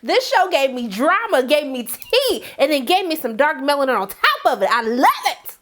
This show gave me drama, gave me tea, and then gave me some dark melanin on top of it. I love it.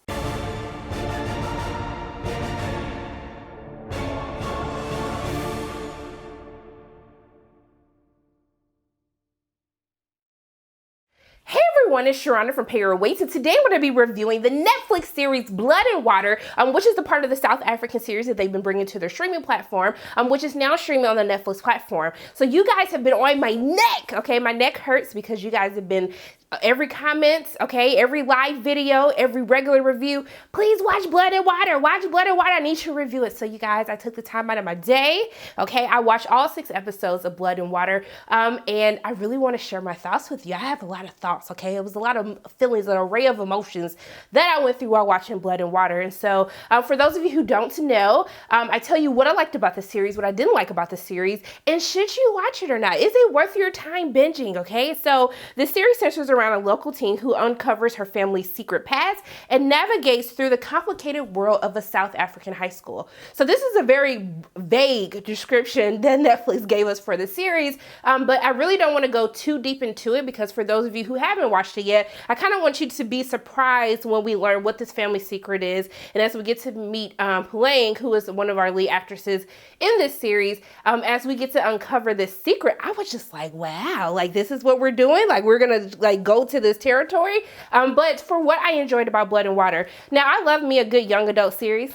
Hey everyone, it's Sharona from Pay Your Weight, and today I'm going to be reviewing the Netflix series Blood and Water, which is the part of the South African series that they've been bringing to their streaming platform, which is now streaming on the Netflix platform. So you guys have been on my neck, okay? My neck hurts because you guys have been every comment, okay, every live video, every regular review. Please watch Blood and Water. Watch Blood and Water. I need you to review it. So you guys, I took the time out of my day, okay? I watched all 6 episodes of Blood and Water, and I really want to share my thoughts with you. I have a lot of thoughts, okay? It was a lot of feelings, an array of emotions that I went through while watching Blood and Water. And so for those of you who don't know, I tell you what I liked about the series, what I didn't like about the series, and should you watch it or not? Is it worth your time binging, okay? So the series centers around a local teen who uncovers her family's secret past and navigates through the complicated world of a South African high school. So this is a very vague description that Netflix gave us for the series, but I really don't want to go too deep into it because for those of you who haven't watched it yet, I kind of want you to be surprised when we learn what this family secret is. And as we get to meet Pulang, who is one of our lead actresses in this series, as we get to uncover this secret, I was just like, wow, like this is what we're doing? Like we're gonna like go to this territory? But for what I enjoyed about Blood and Water, now I love me a good young adult series.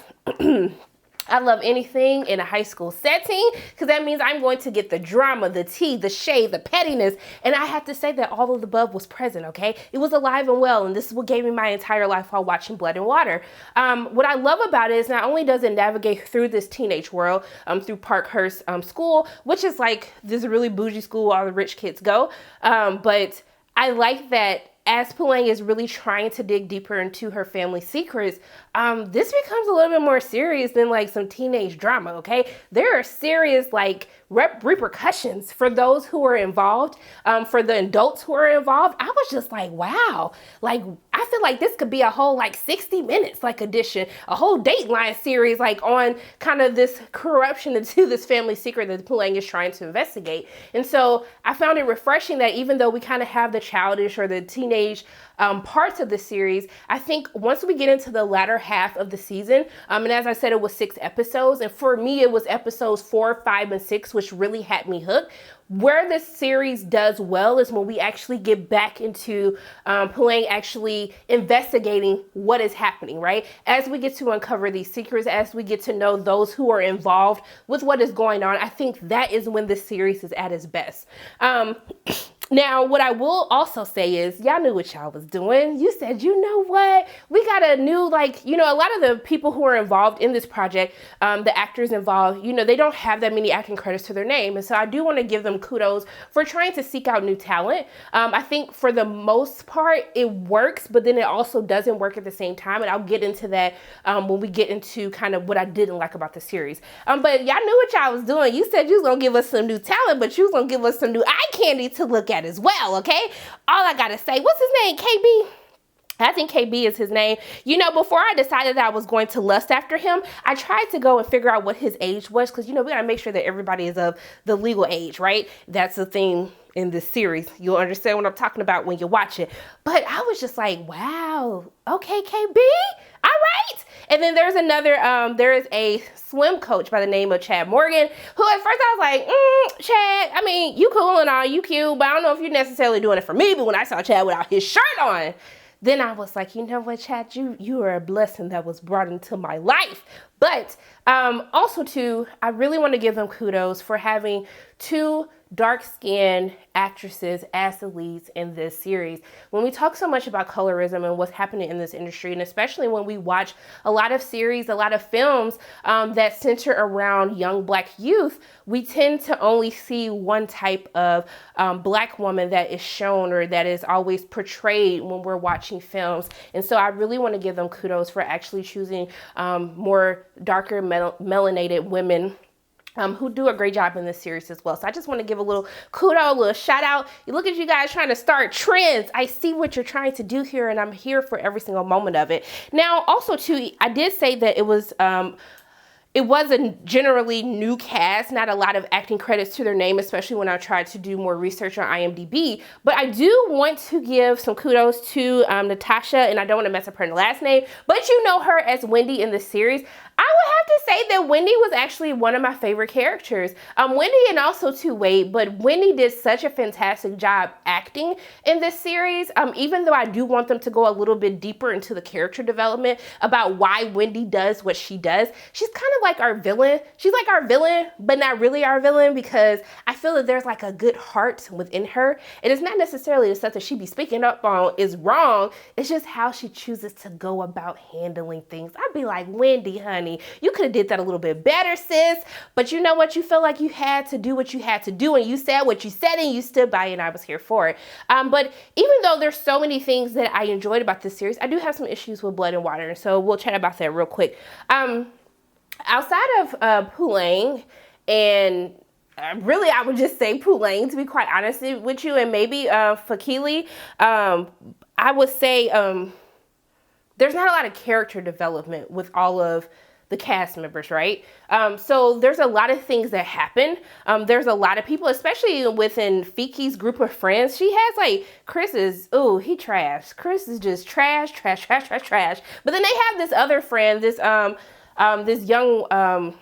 I love anything in a high school setting because that means I'm going to get the drama, the tea, the shade, the pettiness. And I have to say that all of the above was present, okay? It was alive and well, and this is what gave me my entire life while watching Blood and Water. What I love about it is not only does it navigate through this teenage world, through Parkhurst School, which is like this really bougie school all the rich kids go, but I like that as Pulang is really trying to dig deeper into her family's secrets, this becomes a little bit more serious than like some teenage drama, okay? There are serious like repercussions for those who are involved, for the adults who are involved. I was just like, wow, like I feel like this could be a whole like 60 minutes like edition, a whole Dateline series like on kind of this corruption into this family secret that Pulang is trying to investigate. And so I found it refreshing that even though we kind of have the childish or the teenage parts of the series, I think once we get into the latter half of the season, and as I said, it was 6 episodes, and for me it was episodes 4, 5, and 6, which really had me hooked. Where this series does well is when we actually get back into Pulang actually investigating what is happening, right? As we get to uncover these secrets, as we get to know those who are involved with what is going on, I think that is when this series is at its best. Now, what I will also say is, y'all knew what y'all was doing. You said, you know what? We got a new, like, you know, a lot of the people who are involved in this project, the actors involved, you know, they don't have that many acting credits to their name. And so I do want to give them kudos for trying to seek out new talent. I think for the most part, it works, but then it also doesn't work at the same time. And I'll get into that when we get into kind of what I didn't like about the series. But y'all knew what y'all was doing. You said you was going to give us some new talent, but you was going to give us some new eye candy to look at as well, okay? All I gotta say, what's his name? KB? I think KB is his name. You know, before I decided that I was going to lust after him, I tried to go and figure out what his age was because, you know, we gotta make sure that everybody is of the legal age, right? That's the thing in this series. You'll understand what I'm talking about when you watch it. But I was just like, wow, okay, KB, all right. And then there's another, there is a swim coach by the name of Chad Morgan, who at first I was like, Chad, I mean, you cool and all, you cute, but I don't know if you're necessarily doing it for me. But when I saw Chad without his shirt on, then I was like, you know what, Chad, you are a blessing that was brought into my life. But also too, I really want to give them kudos for having 2 dark-skinned actresses as the leads in this series. When we talk so much about colorism and what's happening in this industry, and especially when we watch a lot of series, a lot of films that center around young Black youth, we tend to only see one type of Black woman that is shown or that is always portrayed when we're watching films. And so I really want to give them kudos for actually choosing more darker melanated women who do a great job in this series as well. So I just want to give a little kudo, a little shout out. You look at you guys trying to start trends. I see what you're trying to do here, and I'm here for every single moment of it. Now, also too, I did say that it was it was a generally new cast, not a lot of acting credits to their name, especially when I tried to do more research on IMDb. But I do want to give some kudos to Natasha, and I don't want to mess up her last name, but you know her as Wendy in the series. I would have to say that Wendy was actually one of my favorite characters. Wendy and also too Wade, but Wendy did such a fantastic job acting in this series. Even though I do want them to go a little bit deeper into the character development about why Wendy does what she does. She's kind of like our villain. She's like our villain, but not really our villain, because I feel that there's like a good heart within her. And it's not necessarily the stuff that she be speaking up on is wrong. It's just how she chooses to go about handling things. I'd be like, Wendy, honey, you could have did that a little bit better, sis. But you know what? You felt like you had to do what you had to do, and you said what you said, and you stood by it, and I was here for it. But even though there's so many things that I enjoyed about this series, I do have some issues with Blood and Water, and so we'll chat about that real quick. Outside of Poolang, and really I would just say Poolang, to be quite honest with you, and maybe Fakili, I would say there's not a lot of character development with all of the cast members, right? So there's a lot of things that happen. There's a lot of people, especially within Fiki's group of friends. She has like, Chris is, ooh, he trash. Chris is just trash. But then they have this other friend, this young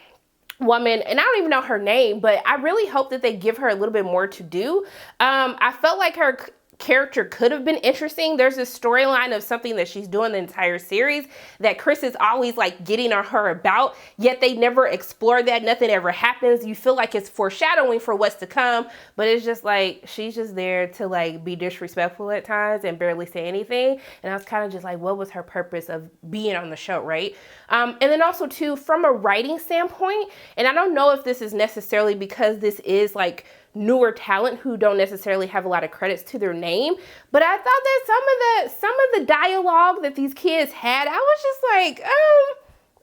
woman, and I don't even know her name, but I really hope that they give her a little bit more to do. I felt like her character could have been interesting. There's this storyline of something that she's doing the entire series that Chris is always like getting on her about, yet they never explore that. Nothing ever happens. You feel like it's foreshadowing for what's to come, but it's just like she's just there to like be disrespectful at times and barely say anything. And I was kind of just like, what was her purpose of being on the show, right? And then also too, from a writing standpoint, and I don't know if this is necessarily because this is like newer talent who don't necessarily have a lot of credits to their name, but I thought that some of the dialogue that these kids had, I was just like,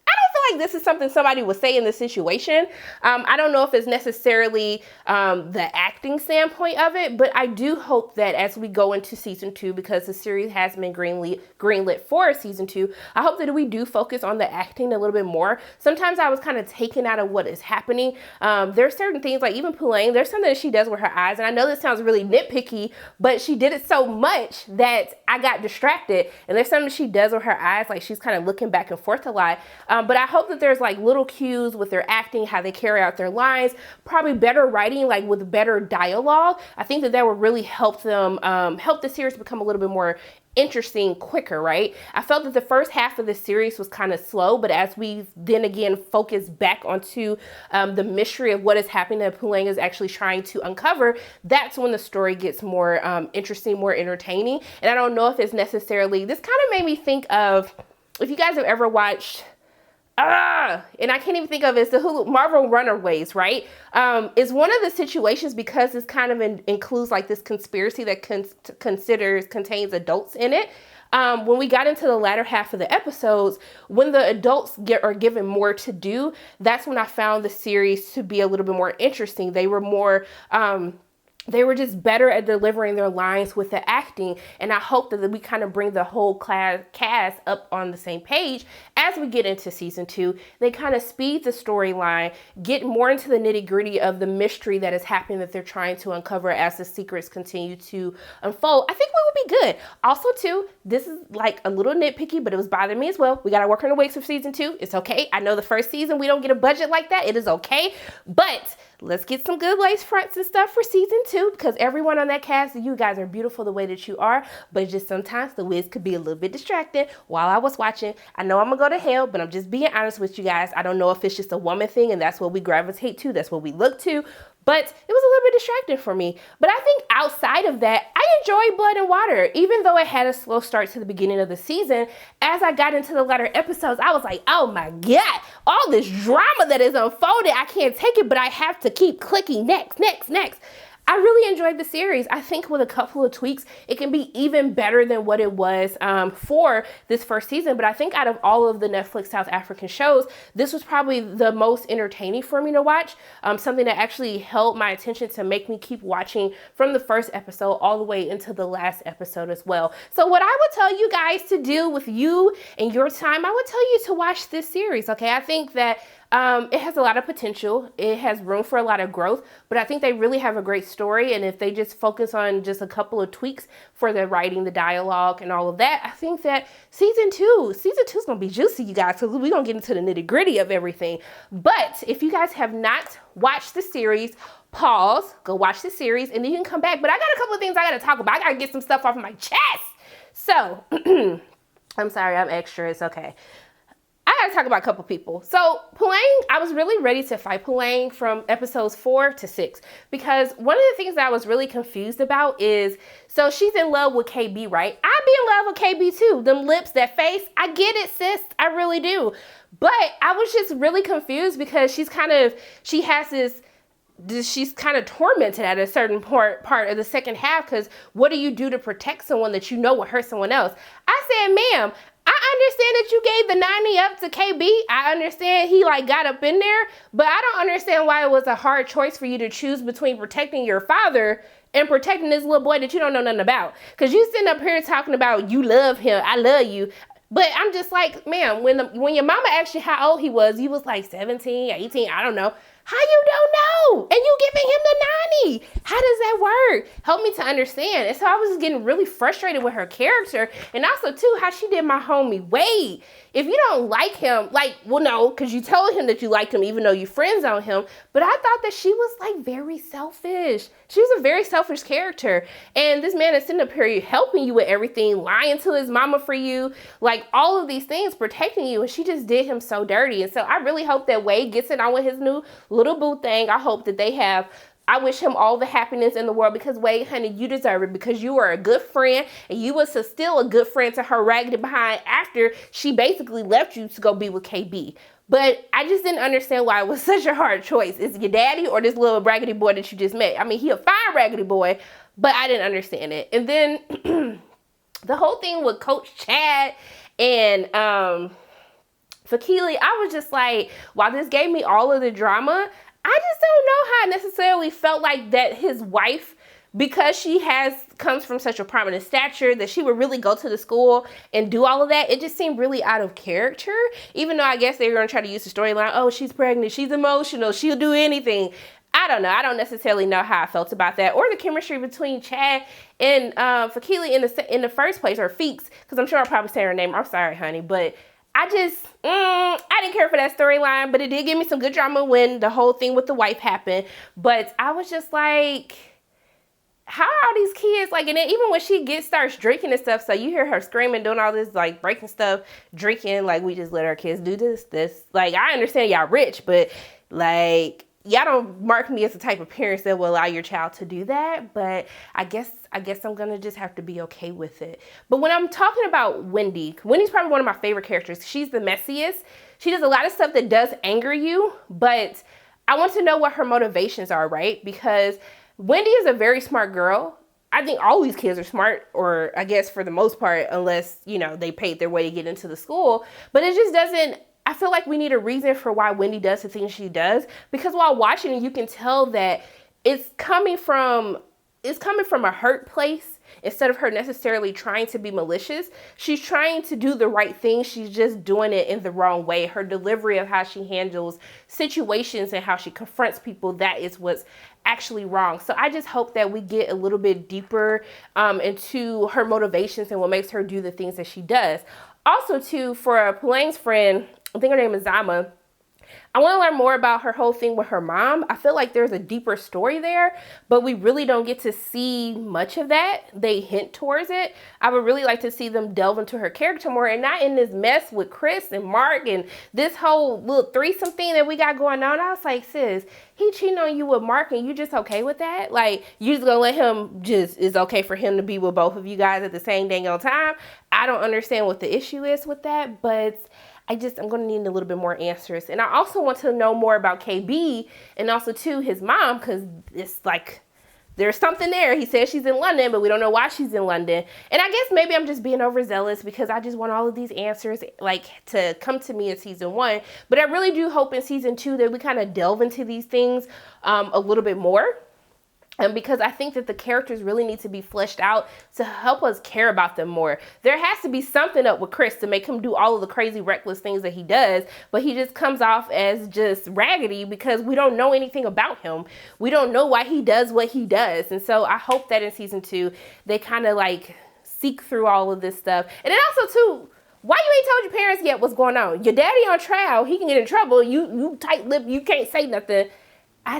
I don't feel like this is something somebody would say in this situation. I don't know if it's necessarily the acting standpoint of it, but I do hope that as we go into season 2, because the series has been greenlit for season 2, I hope that we do focus on the acting a little bit more. Sometimes I was kind of taken out of what is happening. There's certain things, like even Poolang, there's something that she does with her eyes, and I know this sounds really nitpicky, but she did it so much that I got distracted. And there's something she does with her eyes, like she's kind of looking back and forth a lot. But I hope that there's like little cues with their acting, how they carry out their lines, probably better writing, like with better dialogue. I think that would really help them, help the series become a little bit more interesting quicker, right? I felt that the first half of the series was kind of slow, but as we then again focus back onto the mystery of what is happening that Poolang is actually trying to uncover, that's when the story gets more interesting, more entertaining. And I don't know if it's necessarily, this kind of made me think of, if you guys have ever watched, and I can't even think of it, it's the Hulu, Marvel Runaways, right? It's one of the situations, because this kind of includes like this conspiracy that contains adults in it. When we got into the latter half of the episodes, when the adults are given more to do, that's when I found the series to be a little bit more interesting. They were more, they were just better at delivering their lines with the acting. And I hope that we kind of bring the whole cast up on the same page as we get into season 2. They kind of speed the storyline, get more into the nitty gritty of the mystery that is happening that they're trying to uncover as the secrets continue to unfold. I think we would be good. Also too, this is like a little nitpicky, but it was bothering me as well. We got to work on the wigs for season 2. It's okay. I know the first season we don't get a budget like that. It is okay. But let's get some good lace fronts and stuff for season 2, because everyone on that cast, you guys are beautiful the way that you are, but just sometimes the wigs could be a little bit distracting while I was watching. I know I'm gonna go to hell, but I'm just being honest with you guys. I don't know if it's just a woman thing and that's what we gravitate to, that's what we look to, but it was a little bit distracting for me. But I think outside of that, I enjoyed Blood and Water. Even though it had a slow start to the beginning of the season, as I got into the latter episodes, I was like, oh my God, all this drama that is unfolded, I can't take it, but I have to keep clicking next. I really enjoyed the series. I think with a couple of tweaks, it can be even better than what it was for this first season. But I think out of all of the Netflix South African shows, this was probably the most entertaining for me to watch. Something that actually held my attention to make me keep watching from the first episode all the way into the last episode as well. So what I would tell you guys to do with you and your time, I would tell you to watch this series, okay? I think that It has a lot of potential. It has room for a lot of growth, but I think they really have a great story. And if they just focus on just a couple of tweaks for the writing, the dialogue, and all of that, I think that season two is gonna be juicy, you guys, because we're gonna get into the nitty gritty of everything. But if you guys have not watched the series, pause, go watch the series, and then you can come back. But I got a couple of things I gotta talk about. I gotta get some stuff off of my chest. So, I'm sorry, I'm extra. It's okay. I gotta talk about a couple people. So Pulang, I was really ready to fight Pulang from episodes 4 to 6 because one of the things that I was really confused about is, so she's in love with KB, right? I'd be in love with KB too. Them lips, that face, I get it, sis. I really do. But I was just really confused because she's kind of tormented at a certain part of the second half because what do you do to protect someone that you know will hurt someone else? I said, ma'am, I understand that you gave the 90 up to KB. I understand he got up in there, but I don't understand why it was a hard choice for you to choose between protecting your father and protecting this little boy that you don't know nothing about. Because you sitting up here talking about you love him, I love you. But I'm just like, ma'am, when your mama asked you how old he was, you was like 17, 18, I don't know. How you don't know? And you giving him the 90. How does that work? Help me to understand. And so I was just getting really frustrated with her character. And also, too, how she did my homie Wade. If you don't like him, no, because you told him that you liked him even though you friends on him. But I thought that she was very selfish. She was a very selfish character. And this man is sitting up here helping you with everything, lying to his mama for you, all of these things, protecting you. And she just did him so dirty. And so I really hope that Wade gets it on with his new little boo thing. I hope that I wish him all the happiness in the world because Wade, honey, you deserve it because you were a good friend and you was still a good friend to her raggedy behind after she basically left you to go be with KB. But I just didn't understand why it was such a hard choice. Is it your daddy or this little raggedy boy that you just met? I mean, he a fine raggedy boy, but I didn't understand it. And then the whole thing with Coach Chad and Fakili, I was just like, while this gave me all of the drama, I just don't know how I necessarily felt like that his wife, because she comes from such a prominent stature, that she would really go to the school and do all of that. It just seemed really out of character, even though I guess they were going to try to use the storyline, oh, she's pregnant, she's emotional, she'll do anything. I don't know. I don't necessarily know how I felt about that or the chemistry between Chad and Fakili in the first place, or Feeks, because I'm sure I'll probably say her name. I'm sorry, honey, but I didn't care for that storyline, but it did give me some good drama when the whole thing with the wife happened. But I was just like, how are these kids, and then even when she starts drinking and stuff, so you hear her screaming, doing all this, breaking stuff, drinking, we just let our kids do this. I understand y'all rich, but, y'all don't mark me as the type of parents that will allow your child to do that, but I guess I'm gonna just have to be okay with it. But when I'm talking about Wendy's probably one of my favorite characters. She's the messiest. She does a lot of stuff that does anger you, but I want to know what her motivations are, right? Because Wendy is a very smart girl. I think all these kids are smart, or I guess for the most part, unless, they paid their way to get into the school, but it just doesn't, I feel like we need a reason for why Wendy does the things she does, because while watching it, you can tell that it's coming from a hurt place. Instead of her necessarily trying to be malicious, she's trying to do the right thing. She's just doing it in the wrong way. Her delivery of how she handles situations and how she confronts people, that is what's actually wrong. So I just hope that we get a little bit deeper into her motivations and what makes her do the things that she does. Also, too, for Pulang's friend, I think her name is Zama, I want to learn more about her whole thing with her mom. I feel like there's a deeper story there, but we really don't get to see much of that. They hint towards it. I would really like to see them delve into her character more and not in this mess with Chris and Mark and this whole little threesome thing that we got going on. I was like, sis, he cheating on you with Mark and you just okay with that? You just gonna let him it's okay for him to be with both of you guys at the same dang on time? I don't understand what the issue is with that, but I'm going to need a little bit more answers. And I also want to know more about KB and also, too, his mom, because it's there's something there. He says she's in London, but we don't know why she's in London. And I guess maybe I'm just being overzealous because I just want all of these answers, to come to me in season 1. But I really do hope in season 2 that we kind of delve into these things a little bit more. because I think that the characters really need to be fleshed out to help us care about them more. There has to be something up with Chris to make him do all of the crazy, reckless things that he does, but he just comes off as just raggedy because we don't know anything about him. We don't know why he does what he does. And so I hope that in season 2, they kind of like seek through all of this stuff. And then also too, why you ain't told your parents yet what's going on? Your daddy on trial, he can get in trouble. You tight-lipped, you can't say nothing. I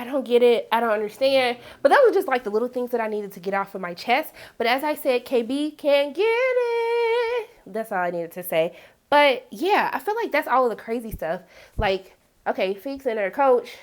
don't get it. I don't understand. But those are just like the little things that I needed to get off of my chest. But as I said, KB can't get it. That's all I needed to say. But yeah, I feel like that's all of the crazy stuff. Like, okay, Feeks and her coach,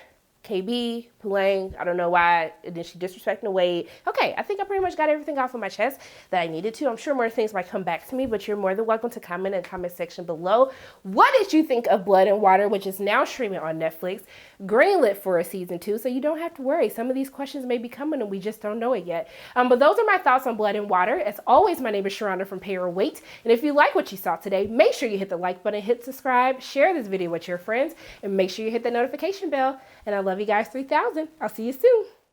KB, Pulang, I don't know why, and then she disrespecting Wade. Okay, I think I pretty much got everything off of my chest that I needed to. I'm sure more things might come back to me, but you're more than welcome to comment in the comment section below. What did you think of Blood and Water, which is now streaming on Netflix, greenlit for a season 2, so you don't have to worry. Some of these questions may be coming and we just don't know it yet. But those are my thoughts on Blood and Water. As always, my name is Sharonda from Pay or Wait, and if you like what you saw today, make sure you hit the like button, hit subscribe, share this video with your friends, and make sure you hit the notification bell. And I love you guys 3000. I'll see you soon.